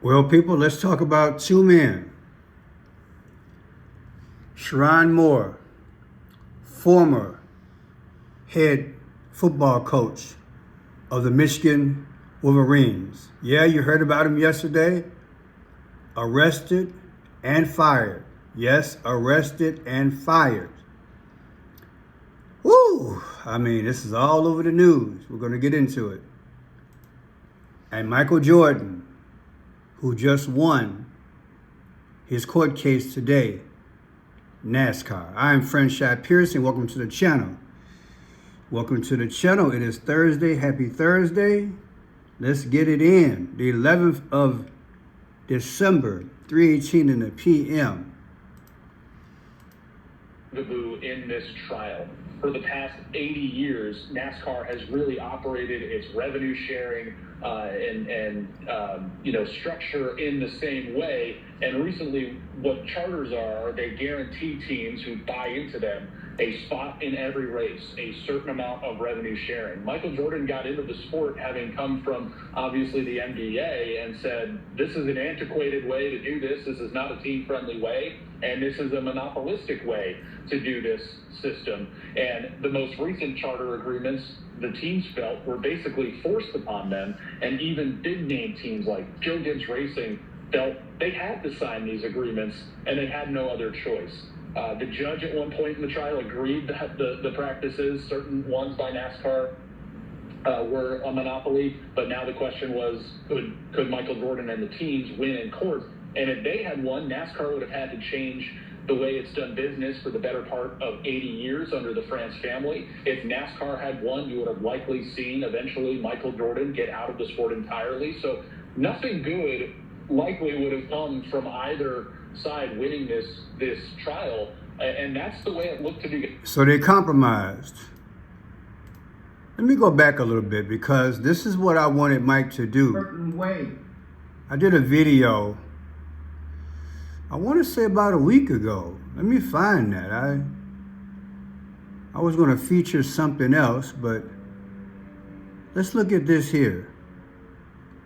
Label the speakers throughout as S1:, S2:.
S1: Well, people, let's talk about two men. Sherrone Moore, former head football coach of the Michigan Wolverines. Yeah, you heard about him yesterday. Arrested and fired. Yes, arrested and fired. Woo! I mean, this is all over the news. We're going to get into it. And Michael Jordan, who just won his court case today, Nascar. I am Franchise Pearson. Welcome to the channel. Welcome to the channel. It is Thursday. Happy Thursday. Let's get it in. The 11th of December, 3:18 in the p.m.
S2: In this trial. For the past 80 years, NASCAR has really operated its revenue sharing and structure in the same way. And recently, what charters are they guarantee teams who buy into them a spot in every race, a certain amount of revenue sharing. Michael Jordan got into the sport having come from, obviously, the NBA and said, this is an antiquated way to do this. This is not a team-friendly way, and this is a monopolistic way to do this system. And the most recent charter agreements, the teams felt, were basically forced upon them, and even big-name teams like Joe Gibbs Racing felt they had to sign these agreements, and they had no other choice. The judge at one point in the trial agreed that the practices, certain ones by NASCAR, were a monopoly, but now the question was, could Michael Jordan and the teams win in court? And if they had won, NASCAR would have had to change the way it's done business for the better part of 80 years under the France family. If NASCAR had won, you would have likely seen eventually Michael Jordan get out of the sport entirely. So nothing good likely would have come from either side winning this trial, and that's the way it looked to be.
S1: So they compromised. Let me go back a little bit because this is what I wanted Mike to do.
S3: Certain way.
S1: I did a video, I want to say about a week ago. Let me find that. I was going to feature something else, but let's look at this here.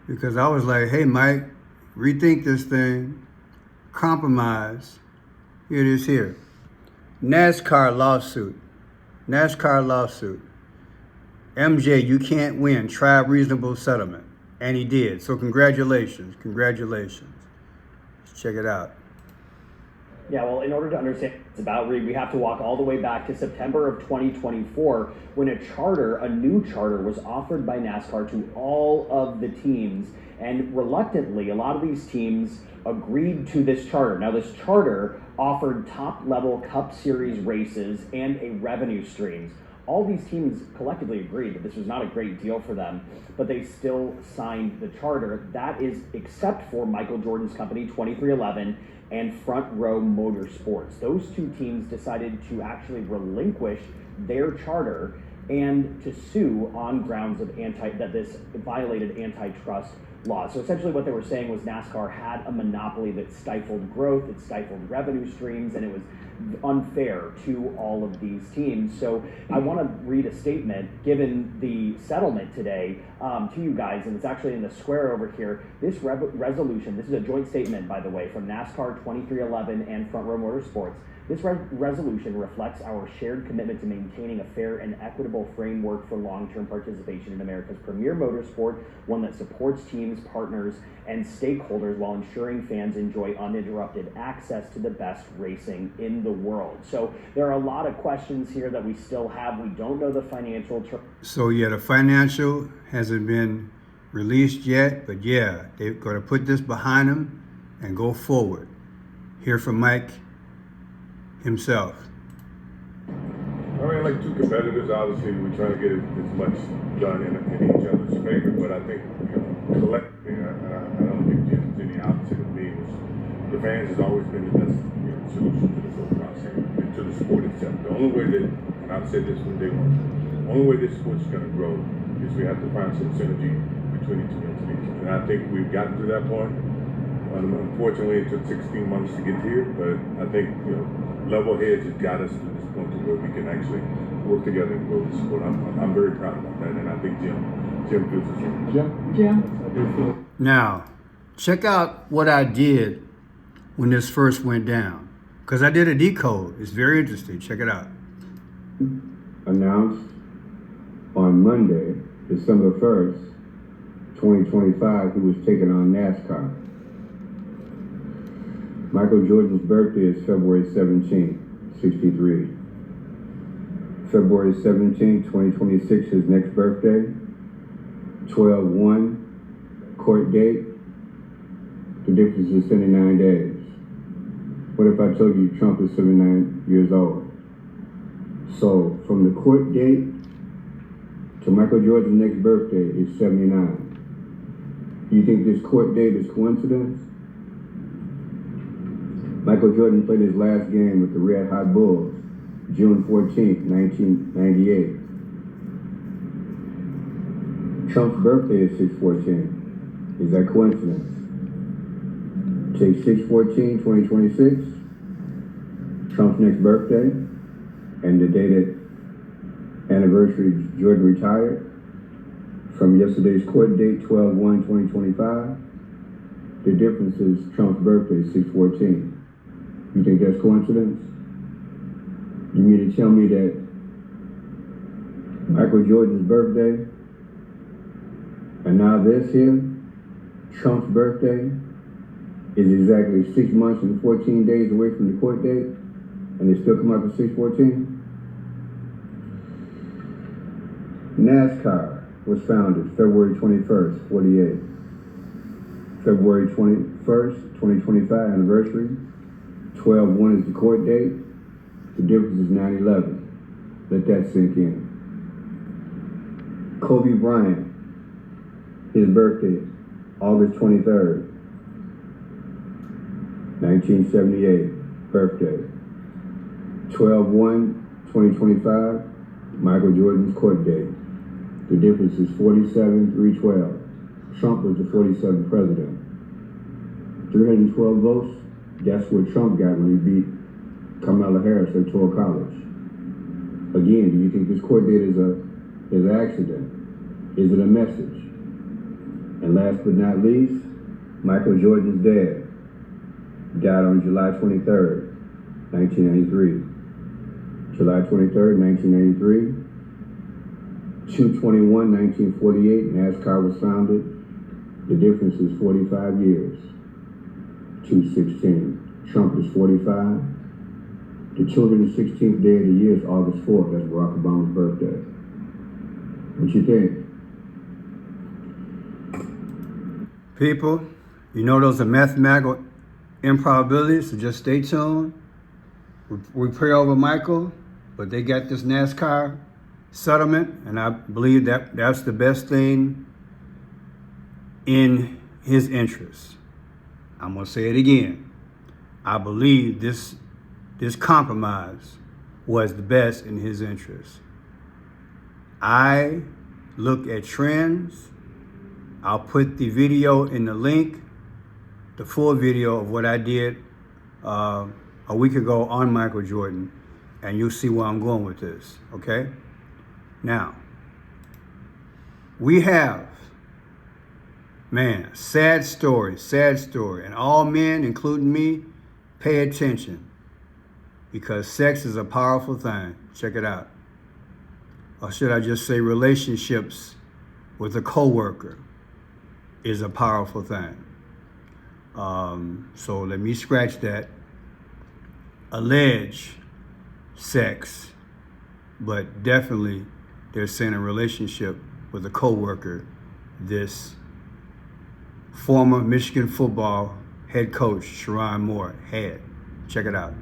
S1: Because I was like, hey, Mike, rethink this thing. Compromise. Here it is here. NASCAR lawsuit. NASCAR lawsuit. MJ, you can't win. Try reasonable settlement. And he did. So congratulations. Congratulations. Let's check it out.
S4: Yeah, well, in order to understand what it's about, we have to walk all the way back to September of 2024 when a new charter was offered by NASCAR to all of the teams. And reluctantly, a lot of these teams agreed to this charter. Now, this charter offered top-level Cup Series races and a revenue streams. All these teams collectively agreed that this was not a great deal for them, but they still signed the charter. That is except for Michael Jordan's company, 23XI, and Front Row Motorsports. Those two teams decided to actually relinquish their charter and to sue on grounds of that this violated antitrust laws. So essentially what they were saying was NASCAR had a monopoly that stifled growth, it stifled revenue streams, and it was unfair to all of these teams. So I want to read a statement given the settlement today to you guys, and it's actually in the square over here. This resolution, this is a joint statement, by the way, from NASCAR, 23XI, and Front Row Motorsports. This resolution reflects our shared commitment to maintaining a fair and equitable framework for long-term participation in America's premier motorsport, one that supports teams, partners, and stakeholders while ensuring fans enjoy uninterrupted access to the best racing in the world. So there are a lot of questions here that we still have. We don't know the financial terms.
S1: So yeah, the financial hasn't been released yet, but yeah, they're going to put this behind them and go forward. Hear from Mike himself.
S5: I mean, like two competitors, obviously we're trying to get as much done in each other's favor, but I think, collectively, I don't think Jim's any opposite of me. The fans has always been the best solution to this whole process and to the sport itself. The only way that, and I've said this from day one, the only way this sport's going to grow is we have to find some synergy between the two entities. And I think we've gotten to that point. Unfortunately, it took 16 months to get here, but I think, level heads has got us to this point to where we can actually work together and grow the sport. I'm very proud about that, and I think Jim feels the same.
S3: Jim, I do feel.
S1: Now, check out what I did when this first went down, because I did a decode. It's very interesting. Check it out.
S3: Announced on Monday, December 1st, 2025, he was taking on Nascar. Michael Jordan's birthday is February 17th, 63. February 17th, 2026, his next birthday. 12/1, court date. The difference is 79 days. What if I told you Trump is 79 years old? So from the court date to Michael Jordan's next birthday is 79. You think this court date is coincidence? Michael Jordan played his last game with the Red Hot Bulls, June 14th, 1998. Trump's birthday is 6/14. Is that coincidence? Take 6/14/2026, Trump's next birthday, and the day that anniversary Jordan retired, from yesterday's court date, 12/1/2025, the difference is Trump's birthday, 6/14. You think that's coincidence? You mean to tell me that Michael Jordan's birthday, and now this here, Trump's birthday, is exactly 6 months and 14 days away from the court date, and they still come out to 6/14? NASCAR was founded February 21st, 48. February 21st, 2025 anniversary. 12/1 is the court date. The difference is 9/11. Let that sink in. Kobe Bryant, his birthday, August 23rd, 1978, birthday. 12/1/2025, Michael Jordan's court date. The difference is 47-312. Trump was the 47th president. 312 votes, that's what Trump got when he beat Kamala Harris at Electoral College. Again, do you think this court date is an accident? Is it a message? And last but not least, Michael Jordan's dad died on July 23rd, 1993. July 23rd, 1993. 2/21/1948, NASCAR was founded. The difference is 45 years. 2/16. Trump is 45. The 216th day of the year is August 4th. That's Barack Obama's birthday. What you think?
S1: People, you know those are mathematical improbabilities, so just stay tuned. We pray over Michael, but they got this NASCAR settlement, and I believe that that's the best thing in his interest. I'm going to say it again. I believe this compromise was the best in his interest. I look at trends. I'll put the video in the link, the full video of what I did a week ago on Michael Jordan, and you'll see where I'm going with this, okay? Now, we have, sad story, and all men, including me, pay attention, because sex is a powerful thing. Check it out. Or should I just say relationships with a coworker is a powerful thing. So let me scratch that. Alleged sex, but definitely they're saying a relationship with a coworker, this former Michigan football head coach, Sherrone Moore, had. Check it out.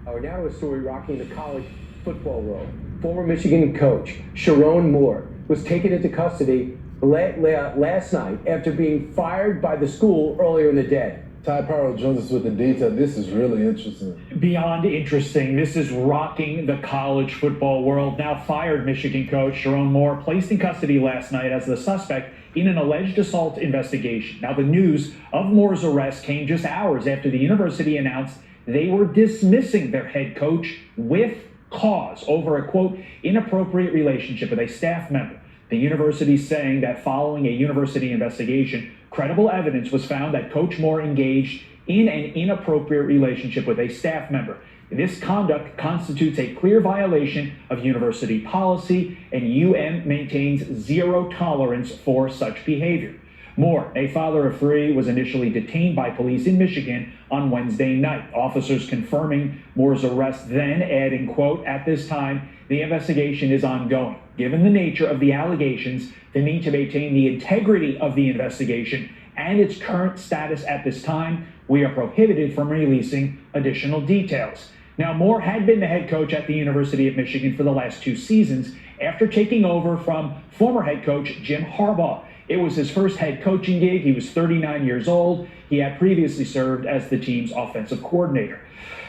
S6: Now to a story rocking the college football world. Former Michigan coach Sherrone Moore was taken into custody last night after being fired by the school earlier in the day.
S7: Ty Powell joins us with the detail. This is really interesting.
S2: Beyond interesting, this is rocking the college football world. Now fired Michigan coach Sherrone Moore placed in custody last night as the suspect in an alleged assault investigation. Now the news of Moore's arrest came just hours after the university announced they were dismissing their head coach with cause over a, quote, inappropriate relationship with a staff member. The university saying that following a university investigation, credible evidence was found that Coach Moore engaged in an inappropriate relationship with a staff member. This conduct constitutes a clear violation of university policy, and UM maintains zero tolerance for such behavior. Moore, a father of three, was initially detained by police in Michigan on Wednesday night. Officers confirming Moore's arrest, then adding, quote, "At this time, the investigation is ongoing. Given the nature of the allegations, the need to maintain the integrity of the investigation and its current status at this time, we are prohibited from releasing additional details." Now, Moore had been the head coach at the University of Michigan for the last 2 seasons after taking over from former head coach Jim Harbaugh. It was his first head coaching gig. He was 39 years old. He had previously served as the team's offensive coordinator.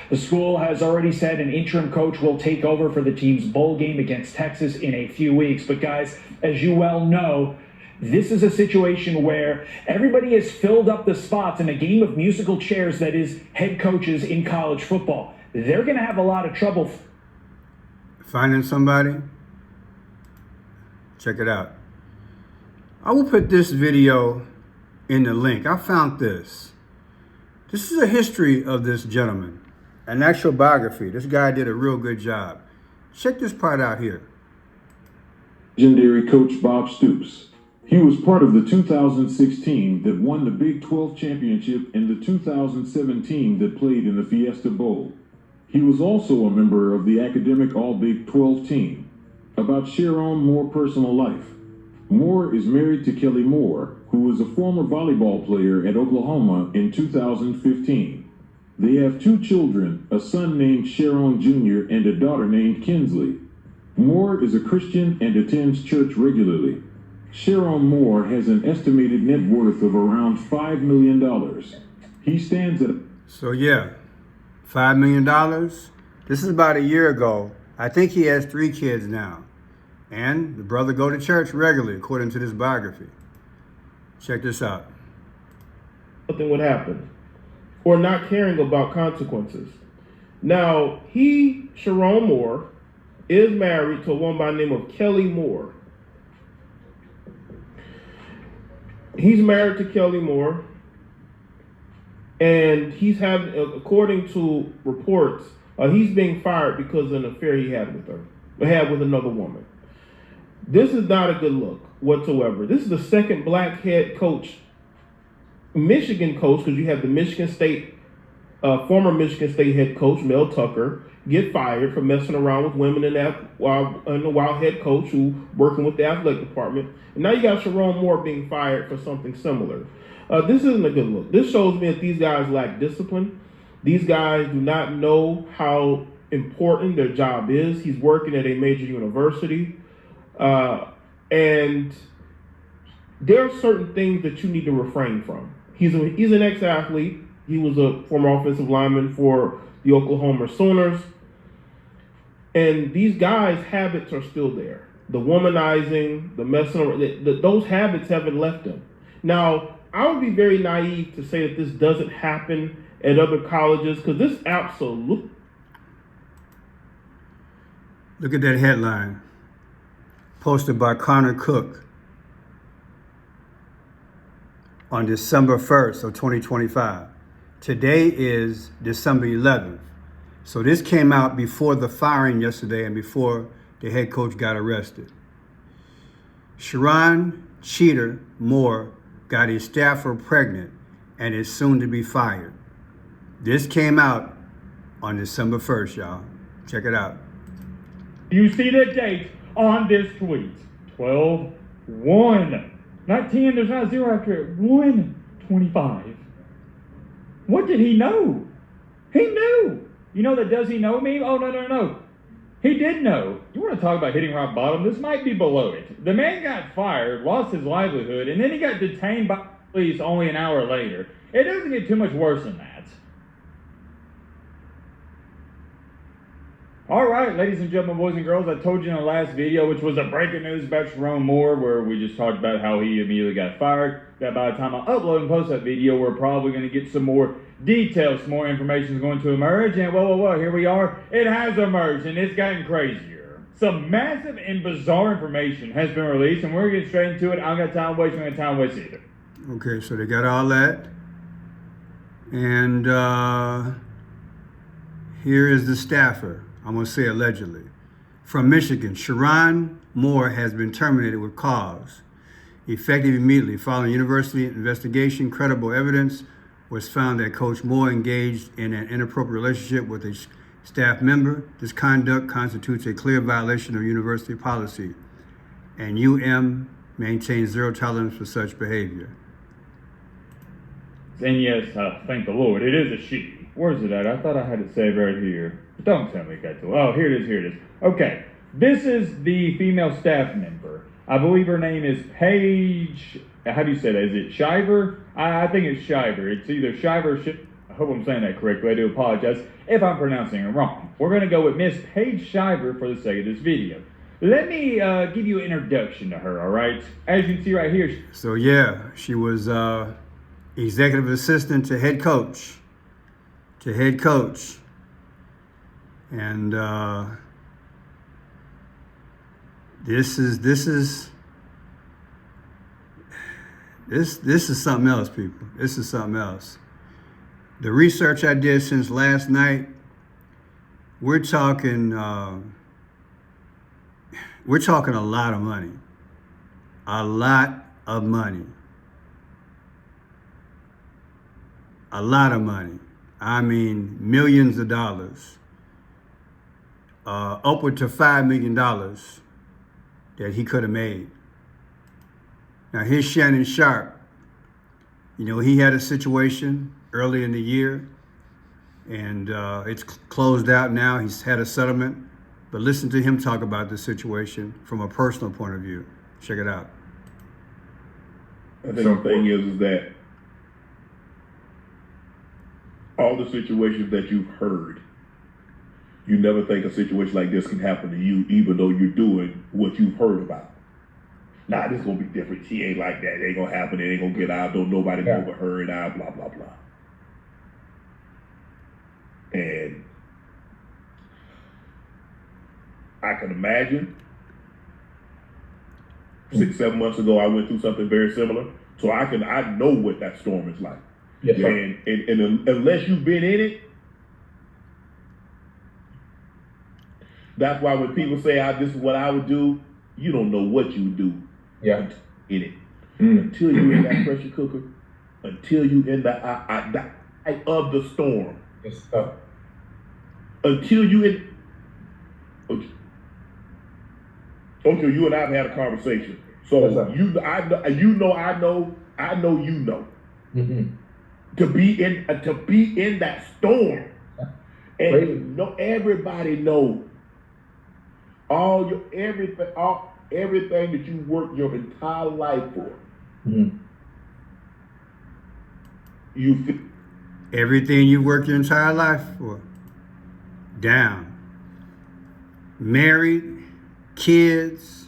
S2: The school has already said an interim coach will take over for the team's bowl game against Texas in a few weeks. But guys, as you well know, this is a situation where everybody has filled up the spots in a game of musical chairs that is head coaches in college football. They're going to have a lot of trouble
S1: finding somebody. Check it out. I will put this video in the link. I found this. This is a history of this gentleman, an actual biography. This guy did a real good job. Check this part out here.
S8: Legendary coach Bob Stoops. He was part of the 2016 that won the Big 12 championship and the 2017 that played in the Fiesta Bowl. He was also a member of the academic All-Big 12 team. About Sherrone Moore personal life. Moore is married to Kelly Moore, who was a former volleyball player at Oklahoma in 2015. They have 2 children, a son named Sherrone Jr. and a daughter named Kinsley. Moore is a Christian and attends church regularly. Sherrone Moore has an estimated net worth of around $5 million. He stands at...
S1: So yeah, $5 million. This is about a year ago. I think he has 3 kids now. And the brother go to church regularly, according to this biography. Check this out.
S9: Nothing would happen, or not caring about consequences. Now, Sherrone Moore, is married to a woman by the name of Kelly Moore. He's married to Kelly Moore, and he's having, according to reports, he's being fired because of an affair he had with another woman. This is not a good look whatsoever. This is the second black head coach, Michigan coach, because you have the Michigan State, former Michigan State head coach, Mel Tucker, get fired for messing around with women and the wild head coach who working with the athletic department. And now you got Sherrone Moore being fired for something similar. This isn't a good look. This shows me that these guys lack discipline. These guys do not know how important their job is. He's working at a major university. And there are certain things that you need to refrain from. He's an ex-athlete. He was a former offensive lineman for the Oklahoma Sooners. And these guys' habits are still there. The womanizing, the messing around, those habits haven't left them. Now, I would be very naive to say that this doesn't happen at other colleges, because this absolutely...
S1: Look at that headline. Posted by Connor Cook on December 1st of 2025. Today is December 11th. So this came out before the firing yesterday and before the head coach got arrested. Sherrone Cheater Moore got his staffer pregnant and is soon to be fired. This came out on December 1st, y'all. Check it out.
S10: You see the date on this tweet. 12/1. Not 10, there's not 0 after it. 1/25. What did he know? He knew. You know that does he know me? Oh, no. He did know. You want to talk about hitting rock bottom? This might be below it. The man got fired, lost his livelihood, and then he got detained by police only an hour later. It doesn't get too much worse than that. All right, ladies and gentlemen, boys and girls, I told you in the last video, which was a breaking news about Sherrone Moore, where we just talked about how he immediately got fired, that by the time I upload and post that video, we're probably going to get some more details, some more information is going to emerge, and whoa, here we are. It has emerged, and it's gotten crazier. Some massive and bizarre information has been released, and we're going to get straight into it. I don't got time to waste, we don't got time to waste either.
S1: Okay, so they got all that. And here is the staffer. I'm going to say allegedly. From Michigan, Sherrone Moore has been terminated with cause. Effective immediately following university investigation, credible evidence was found that Coach Moore engaged in an inappropriate relationship with a staff member. This conduct constitutes a clear violation of university policy, and UM maintains zero tolerance for such behavior.
S10: And yes, thank the Lord, it is a she. Where's it at? I thought I had it saved right here. Don't tell me it got to. Oh, here it is. Okay, this is the female staff member. I believe her name is Paige. How do you say that? Is it Shiver? I think it's Shiver. It's either Shiver or I hope I'm saying that correctly. I do apologize if I'm pronouncing it wrong. We're going to go with Miss Paige Shiver for the sake of this video. Let me give you an introduction to her, all right? As you can see right here.
S1: So, yeah, she was executive assistant to head coach. And this is something else, people. This is something else. The research I did since last night, we're talking a lot of money. A lot of money. A lot of money. I mean, millions of dollars. Upward to $5 million that he could have made. Now here's Shannon Sharp. You know, he had a situation early in the year, and it's closed out now. He's had a settlement. But listen to him talk about the situation from a personal point of view. Check it out.
S8: I think the thing is that all the situations that you've heard, you never think a situation like this can happen to you, even though you're doing what you've heard about. Nah, this is gonna be different. She ain't like that. It ain't gonna happen. It ain't gonna get out. Don't nobody know but her and I. Blah blah blah. And I can imagine 6-7 months ago I went through something very similar, so I know what that storm is like.
S6: Yes, sir.
S8: And unless you've been in it, that's why when people say this is what I would do, you don't know what you would do.
S6: Yeah.
S8: In it. Until you're in that pressure cooker, until you're in the eye of the storm.
S6: Yes, sir.
S8: Until you in. Okay, you and I have had a conversation. So
S6: Yes,
S8: you know.
S6: Mm-hmm.
S8: To be in that storm, and
S6: Crazy.
S8: everybody know everything that you worked your entire life for.
S6: Mm-hmm.
S8: You feel
S1: Everything you worked your entire life for. Down. Married, kids,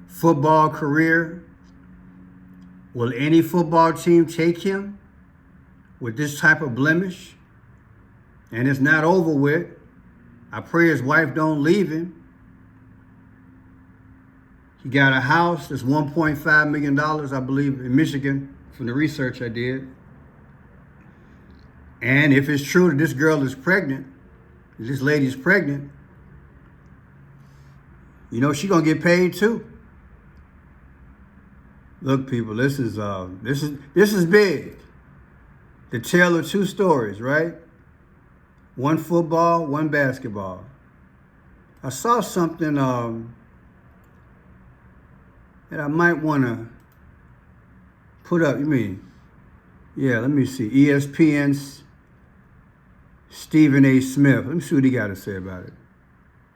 S1: football career. Will any football team take him with this type of blemish? And it's not over with. I pray his wife don't leave him. He got a house that's $1.5 million, I believe, in Michigan, from the research I did. And if it's true that this girl is pregnant, this lady's pregnant, you know she's gonna get paid too. Look, people, this is big. The tale of two stories, right? One football, one basketball. I saw something that I might want to put up. You mean? Yeah, let me see. ESPN's Stephen A. Smith. Let me see what he got to say about it.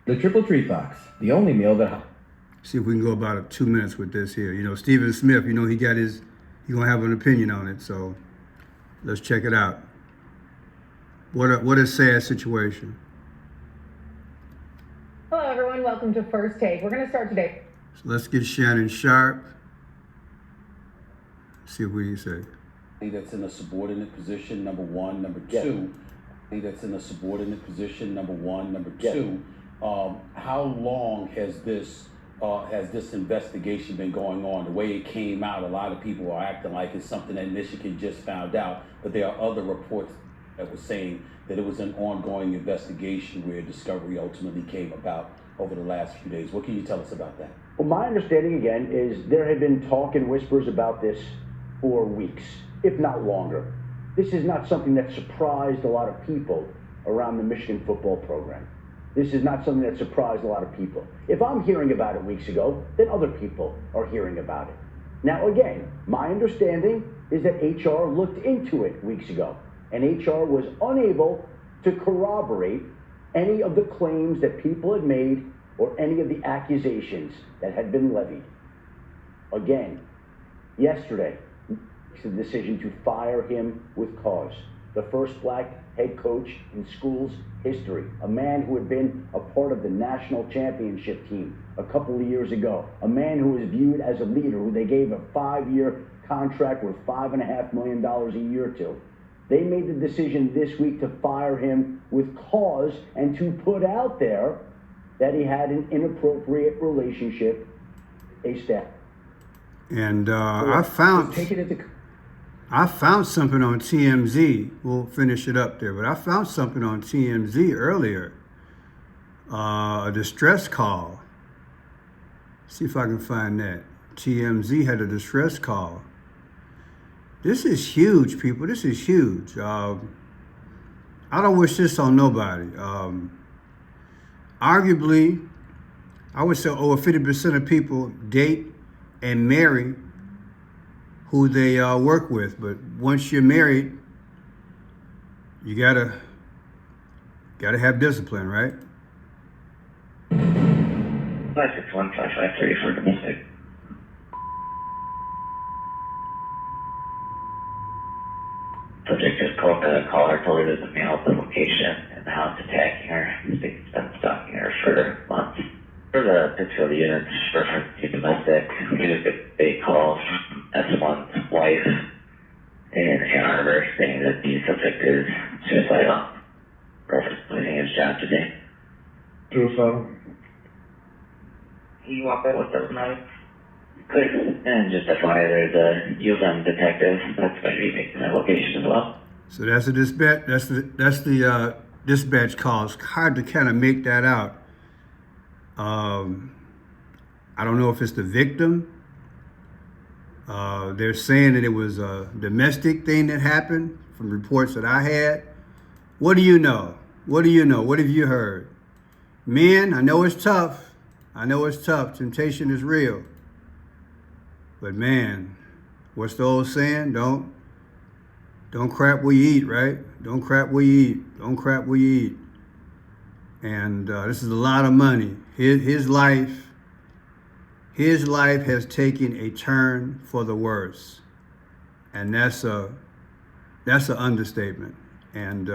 S11: The Triple Treat Box, the only meal that...
S1: See if we can go about 2 minutes with this here. You know, Stephen Smith, you know, he going to have an opinion on it. So let's check it out. What a sad situation.
S12: Hello, everyone. Welcome to First Take. We're going to start today.
S1: So let's get Shannon Sharp. See what he say.
S13: That's in a subordinate position, number one. Number two, that's in a subordinate position, number one. Number two, how long has this has this investigation been going on? The way it came out, a lot of people are acting like it's something that Michigan just found out, but there are other reports that were saying that it was an ongoing investigation where discovery ultimately came about over the last few days. What can you tell us about that?
S14: Well, my understanding again is there had been talk and whispers about this for weeks, if not longer. This is not something that surprised a lot of people around the Michigan football program. This is not something that surprised a lot of people. If I'm hearing about it weeks ago, then other people are hearing about it. Now, again, my understanding is that HR looked into it weeks ago, and HR was unable to corroborate any of the claims that people had made or any of the accusations that had been levied. Again, yesterday, it's the decision to fire him with cause. The first black head coach in school's history, a man who had been a part of the national championship team a couple of years ago, a man who was viewed as a leader, who they gave a 5-year contract worth $5.5 million a year to. They made the decision this week to fire him with cause and to put out there that he had an inappropriate relationship with a staff.
S1: And I found something on TMZ. We'll finish it up there, but I found something on TMZ earlier. A distress call. See if I can find that. TMZ had a distress call. This is huge, people. This is huge. I don't wish this on nobody. Arguably, I would say over 50% of people date and marry who they work with. But once you're married, you gotta have discipline, right?
S15: 561-553 for domestic. Subject just called the caller, told her there's a male publication in the house attacking her. He's been stalking her for months. For the picture of the units reference to domestic, we just get a call from S1's wife in Ann Arbor saying that the subject is suicidal. Reference to losing his job today.
S7: Suicidal?
S15: He walked out with the knife. And just FYI, there's a ULM detective that's going to be making that location as well.
S1: So that's a dispatch. That's the dispatch call. It's hard to kind of make that out. I don't know if it's the victim. They're saying that it was a domestic thing that happened from reports that I had. What do you know? What do you know? What have you heard? Men, I know it's tough. I know it's tough. Temptation is real. But man, what's the old saying? Don't crap where you eat, right? Don't crap where you eat. Don't crap where you eat. And this is a lot of money. His life has taken a turn for the worse, and that's an understatement. And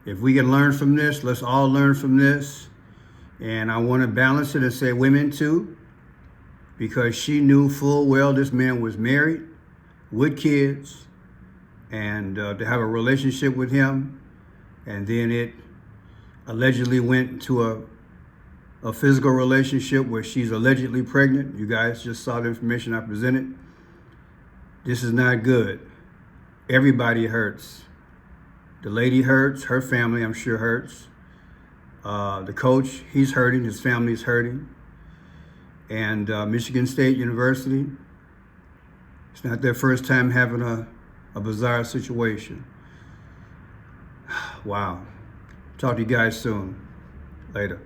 S1: if we can learn from this, let's all learn from this. And I want to balance it and say women too, because she knew full well this man was married with kids, and to have a relationship with him, and then it allegedly went to a physical relationship where she's allegedly pregnant. You guys just saw the information I presented. This is not good. Everybody hurts. The lady hurts, her family I'm sure hurts. The coach, he's hurting, his family's hurting. And Michigan State University, it's not their first time having a bizarre situation. Wow. Talk to you guys soon. Later.